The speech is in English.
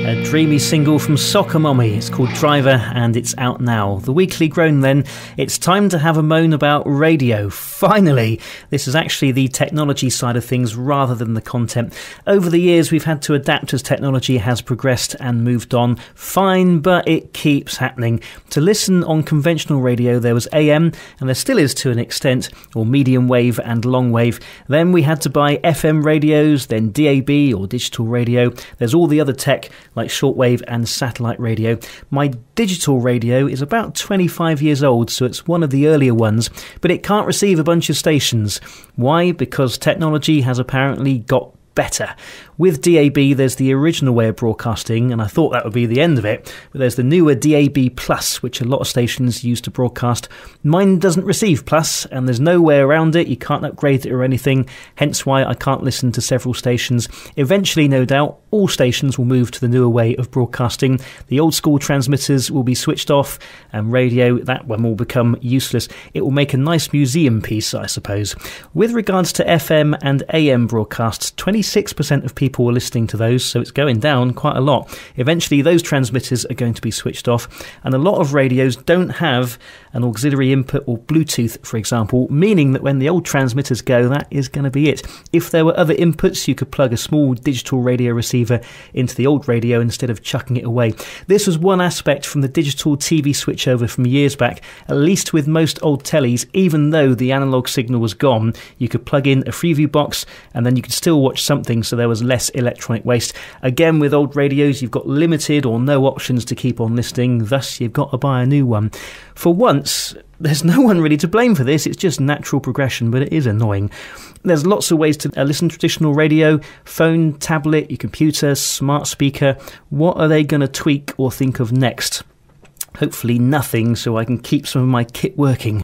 A dreamy single from Soccer Mommy. It's called Driver and it's out now. The weekly Groan then. It's time to have a moan about radio. Finally! This is actually the technology side of things rather than the content. Over the years we've had to adapt as technology has progressed and moved on. Fine, but it keeps happening. To listen on conventional radio there was AM, and there still is to an extent, or medium wave and long wave. Then we had to buy FM radios, then DAB or digital radio. There's all the other tech like shortwave and satellite radio. My digital radio is about 25 years old, so it's one of the earlier ones, but it can't receive a bunch of stations. Why? Because technology has apparently got better. With DAB there's the original way of broadcasting, and I thought that would be the end of it, but there's the newer DAB Plus, which a lot of stations use to broadcast. Mine doesn't receive Plus, and there's no way around it. You can't upgrade it or anything, hence why I can't listen to several stations. Eventually, no doubt, all stations will move to the newer way of broadcasting. The old school transmitters will be switched off, and radio, that one will become useless. It will make a nice museum piece, I suppose. With regards to FM and AM broadcasts, 26% of people are listening to those, so it's going down quite a lot. Eventually those transmitters are going to be switched off, and a lot of radios don't have an auxiliary input or Bluetooth, for example, meaning that when the old transmitters go, that is going to be it. If there were other inputs, you could plug a small digital radio receiver into the old radio instead of chucking it away. This was one aspect from the digital TV switchover from years back. At least with most old tellies, even though the analog signal was gone, you could plug in a Freeview box and then you could still watch something, so there was less electronic waste. Again, with old radios, you've got limited or no options to keep on listening, thus you've got to buy a new one. For once, there's no one really to blame for this, it's just natural progression, but it is annoying. There's lots of ways to listen to traditional radio: phone, tablet, your computer, smart speaker. What are they going to tweak or think of next? Hopefully nothing, so I can keep some of my kit working.